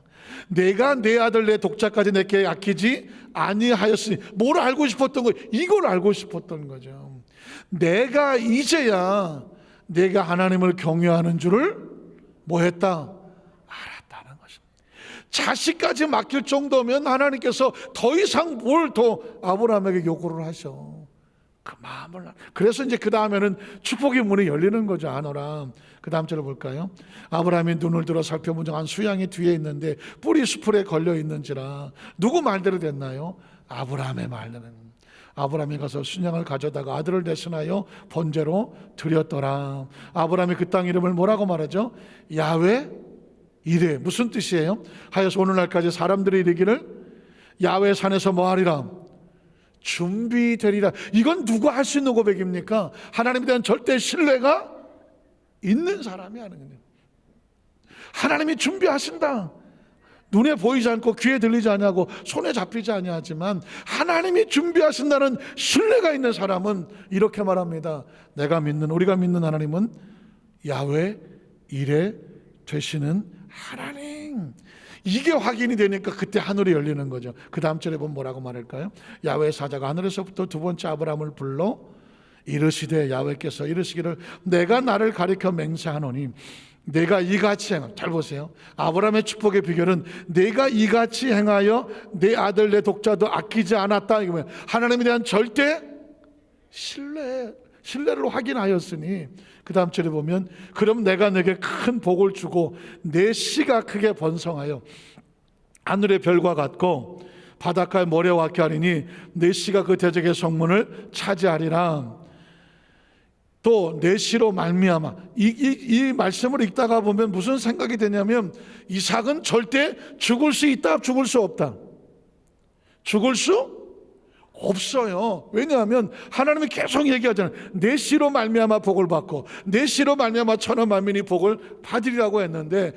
내가 내 아들 내 독자까지 내게 아끼지 아니하였으니. 뭘 알고 싶었던 거예요? 이걸 알고 싶었던 거죠. 내가 이제야 내가 하나님을 경외하는 줄을 뭐 했다? 알았다는 것입니다. 자식까지 맡길 정도면 하나님께서 더 이상 뭘 더 아브라함에게 요구를 하셔. 그 마음을. 그래서 이제 그 다음에는 축복의 문이 열리는 거죠. 아노라. 그 다음 절을 볼까요? 아브라함이 눈을 들어 살펴본 한 수양이 뒤에 있는데 뿌리 수풀에 걸려 있는지라. 누구 말대로 됐나요? 아브라함의 말대로. 아브라함이 가서 순양을 가져다가 아들을 대신하여 번제로 드렸더라. 아브라함이 그 땅 이름을 뭐라고 말하죠? 야훼 이레. 무슨 뜻이에요? 하여서 오늘날까지 사람들이 이르기를 야훼 산에서 뭐하리라? 준비되리라. 이건 누가 할 수 있는 고백입니까? 하나님에 대한 절대 신뢰가 있는 사람이 하는 거예요. 하나님이 준비하신다. 눈에 보이지 않고 귀에 들리지 아니하고 손에 잡히지 아니하지만 하나님이 준비하신다는 신뢰가 있는 사람은 이렇게 말합니다. 내가 믿는, 우리가 믿는 하나님은 야훼 이레 되시는 하나님. 이게 확인이 되니까 그때 하늘이 열리는 거죠. 그 다음 절에 보면 뭐라고 말할까요? 야훼 사자가 하늘에서부터 두 번째 아브라함을 불러 이르시되, 야훼께서 이르시기를 내가 나를 가리켜 맹세하노니 내가 이같이 행하여. 잘 보세요. 아브라함의 축복의 비결은 내가 이같이 행하여 내 아들 내 독자도 아끼지 않았다. 이거면 하나님에 대한 절대 신뢰를 확인하였으니, 그 다음 절에 보면 그럼 내가 내게 큰 복을 주고 내 씨가 크게 번성하여 하늘의 별과 같고 바닷가의 모래와 같게 하리니 내 씨가 그 대적의 성문을 차지하리라. 또 내 씨로 말미암아. 이 말씀을 읽다가 보면 무슨 생각이 되냐면 이삭은 절대 죽을 수 있다, 죽을 수 없다. 죽을 수 없어요. 왜냐하면 하나님이 계속 얘기하잖아요. 내 씨로 말미암아 복을 받고 내 씨로 말미암아 천하 만민이 복을 받으리라고 했는데,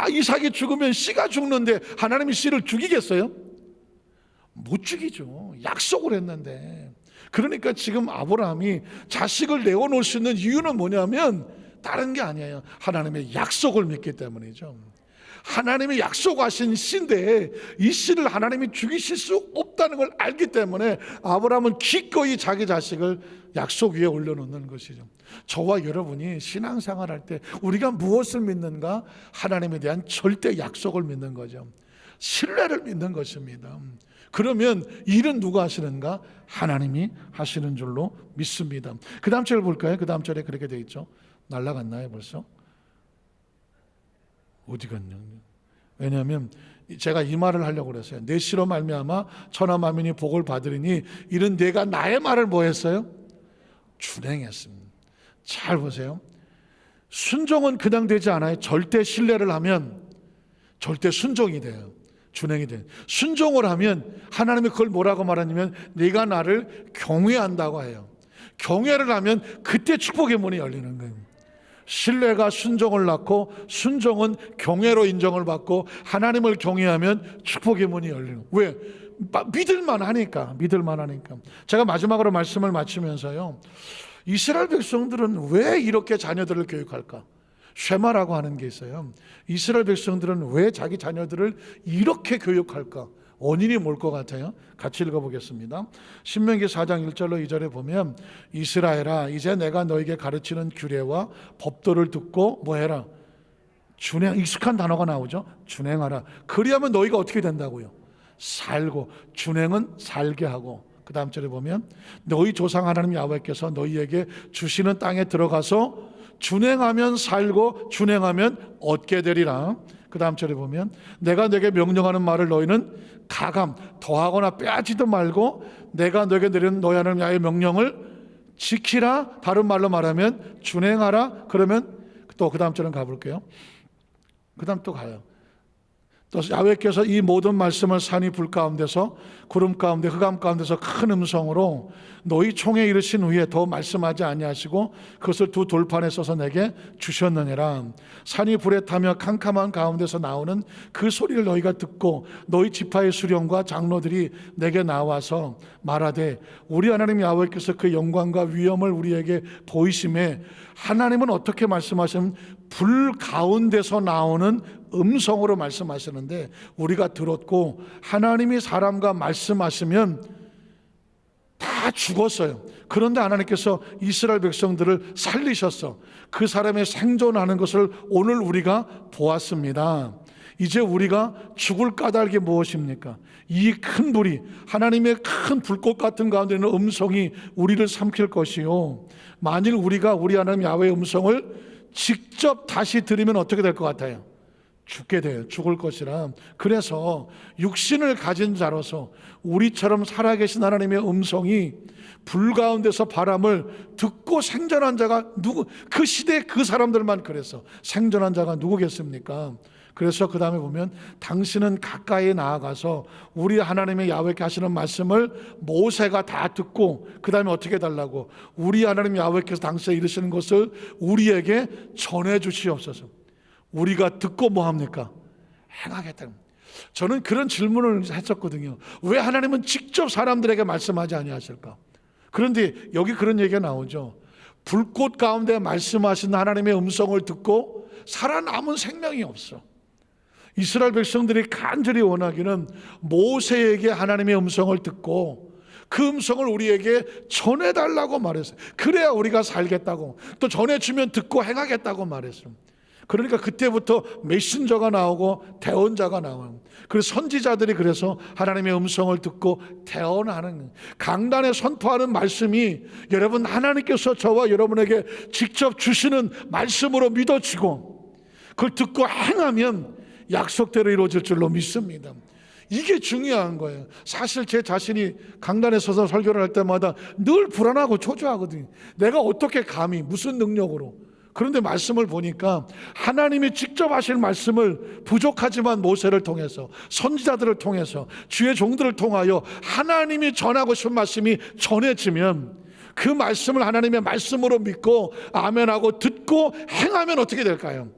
이삭이 죽으면 씨가 죽는데 하나님이 씨를 죽이겠어요? 못 죽이죠. 약속을 했는데. 그러니까 지금 아브라함이 자식을 내어놓을 수 있는 이유는 뭐냐면 다른 게 아니에요. 하나님의 약속을 믿기 때문이죠. 하나님이 약속하신 씨인데 이 씨를 하나님이 죽이실 수 없다는 걸 알기 때문에 아브라함은 기꺼이 자기 자식을 약속 위에 올려놓는 것이죠. 저와 여러분이 신앙생활 할 때 우리가 무엇을 믿는가? 하나님에 대한 절대 약속을 믿는 거죠. 신뢰를 믿는 것입니다. 그러면 일은 누가 하시는가? 하나님이 하시는 줄로 믿습니다. 그 다음 절을 볼까요? 그 다음 절에 그렇게 되어 있죠. 날아갔나요 벌써? 어디 갔냐? 왜냐하면 제가 이 말을 하려고 그랬어요. 내 씨로 말미암아 천하 만민이 복을 받으리니 이는 내가 나의 말을 뭐 했어요? 준행했습니다. 잘 보세요. 순종은 그냥 되지 않아요. 절대 신뢰를 하면 절대 순종이 돼요. 준행이 돼요. 순종을 하면 하나님이 그걸 뭐라고 말하냐면 네가 나를 경외한다고 해요. 경외를 하면 그때 축복의 문이 열리는 거예요. 신뢰가 순종을 낳고 순종은 경외로 인정을 받고 하나님을 경외하면 축복의 문이 열리는. 왜? 믿을만 하니까. 제가 마지막으로 말씀을 마치면서요, 이스라엘 백성들은 왜 이렇게 자녀들을 교육할까? 쉐마라고 하는 게 있어요. 이스라엘 백성들은 왜 자기 자녀들을 이렇게 교육할까? 원인이 뭘 것 같아요? 같이 읽어보겠습니다. 신명기 4장 1절로 2절에 보면, 이스라엘아, 이제 내가 너에게 가르치는 규례와 법도를 듣고 뭐 해라? 익숙한 단어가 나오죠. 준행하라. 그리하면 너희가 어떻게 된다고요? 살고. 준행은 살게 하고, 그 다음 절에 보면 너희 조상 하나님 야훼께서 너희에게 주시는 땅에 들어가서 준행하면 살고 준행하면 얻게 되리라. 그 다음 절에 보면 내가 너에게 명령하는 말을 너희는 가감 더하거나 빼앗지도 말고 내가 너에게 내리는 너희 하나님 야훼의 명령을 지키라. 다른 말로 말하면 준행하라. 그러면 또 그 다음 절은 가볼게요. 그 다음 또 가요. 또 야훼께서 이 모든 말씀을 산이 불 가운데서 구름 가운데 흑암 가운데서 큰 음성으로 너희 총에 이르신 후에 더 말씀하지 아니하시고 그것을 두 돌판에 써서 내게 주셨느니라. 산이 불에 타며 캄캄한 가운데서 나오는 그 소리를 너희가 듣고 너희 지파의 수령과 장로들이 내게 나와서 말하되 우리 하나님 야훼께서 그 영광과 위엄을 우리에게 보이심에 하나님은 어떻게 말씀하시면 불 가운데서 나오는 음성으로 말씀하시는데 우리가 들었고 하나님이 사람과 말씀하시면 다 죽었어요. 그런데 하나님께서 이스라엘 백성들을 살리셨어. 그 사람의 생존하는 것을 오늘 우리가 보았습니다. 이제 우리가 죽을 까닭이 무엇입니까? 이 큰 불이 하나님의 큰 불꽃 같은 가운데 있는 음성이 우리를 삼킬 것이요, 만일 우리가 우리 하나님 야훼의 음성을 직접 다시 들으면 어떻게 될 것 같아요? 죽게 돼요. 죽을 것이라. 그래서 육신을 가진 자로서 우리처럼 살아계신 하나님의 음성이 불 가운데서 바람을 듣고 생존한 자가 누구? 그 시대 그 사람들만 그래서 생존한 자가 누구겠습니까? 그래서 그 다음에 보면 당신은 가까이 나아가서 우리 하나님의 야훼께 하시는 말씀을 모세가 다 듣고 그 다음에 어떻게 해달라고? 우리 하나님 야훼께서 당시에 이르시는 것을 우리에게 전해 주시옵소서. 우리가 듣고 뭐합니까? 행하겠다. 저는 그런 질문을 했었거든요. 왜 하나님은 직접 사람들에게 말씀하지 아니하실까? 그런데 여기 그런 얘기가 나오죠. 불꽃 가운데 말씀하신 하나님의 음성을 듣고 살아남은 생명이 없어. 이스라엘 백성들이 간절히 원하기는 모세에게 하나님의 음성을 듣고 그 음성을 우리에게 전해달라고 말했어요. 그래야 우리가 살겠다고, 또 전해주면 듣고 행하겠다고 말했어요. 그러니까 그때부터 메신저가 나오고 대언자가 나와요. 그래서 선지자들이 그래서 하나님의 음성을 듣고 대언하는, 강단에 선포하는 말씀이 여러분 하나님께서 저와 여러분에게 직접 주시는 말씀으로 믿어지고 그걸 듣고 행하면 약속대로 이루어질 줄로 믿습니다. 이게 중요한 거예요. 사실 제 자신이 강단에 서서 설교를 할 때마다 늘 불안하고 초조하거든요. 내가 어떻게 감히 무슨 능력으로. 그런데 말씀을 보니까 하나님이 직접 하실 말씀을 부족하지만 모세를 통해서 선지자들을 통해서 주의 종들을 통하여 하나님이 전하고 싶은 말씀이 전해지면 그 말씀을 하나님의 말씀으로 믿고 아멘하고 듣고 행하면 어떻게 될까요?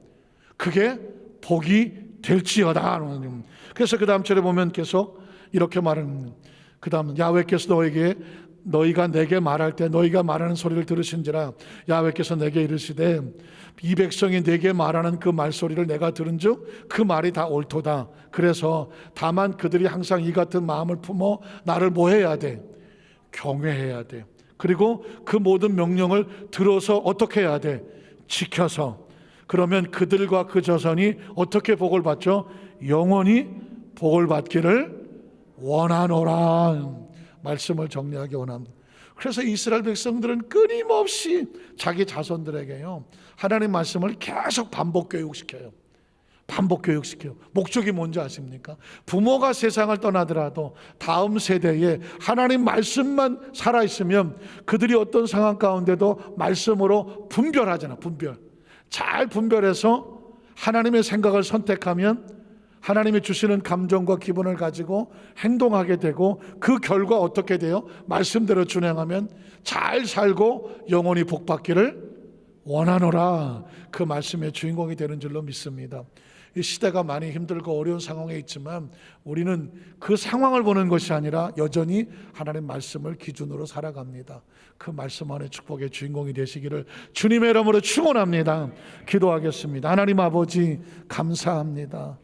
그게 복이 될지어다. 그래서 그 다음 절에 보면 계속 이렇게 말합니다. 그 다음 야훼께서 너희가 내게 말할 때 너희가 말하는 소리를 들으신지라. 야훼께서 내게 이르시되 이 백성이 내게 말하는 그 말소리를 내가 들은즉 그 말이 다 옳도다. 그래서 다만 그들이 항상 이 같은 마음을 품어 나를 뭐 해야 돼? 경외해야 돼. 그리고 그 모든 명령을 들어서 어떻게 해야 돼? 지켜서. 그러면 그들과 그 자손이 어떻게 복을 받죠? 영원히 복을 받기를 원하노라. 말씀을 정리하기 원합니다. 그래서 이스라엘 백성들은 끊임없이 자기 자손들에게요 하나님 말씀을 계속 반복 교육시켜요. 목적이 뭔지 아십니까? 부모가 세상을 떠나더라도 다음 세대에 하나님 말씀만 살아있으면 그들이 어떤 상황 가운데도 말씀으로 분별하잖아. 잘 분별해서 하나님의 생각을 선택하면 하나님이 주시는 감정과 기분을 가지고 행동하게 되고 그 결과 어떻게 돼요? 말씀대로 준행하면 잘 살고 영원히 복받기를 원하노라, 그 말씀의 주인공이 되는 줄로 믿습니다. 이 시대가 많이 힘들고 어려운 상황에 있지만 우리는 그 상황을 보는 것이 아니라 여전히 하나님의 말씀을 기준으로 살아갑니다. 그 말씀 안에 축복의 주인공이 되시기를 주님의 이름으로 축원합니다. 기도하겠습니다. 하나님 아버지 감사합니다.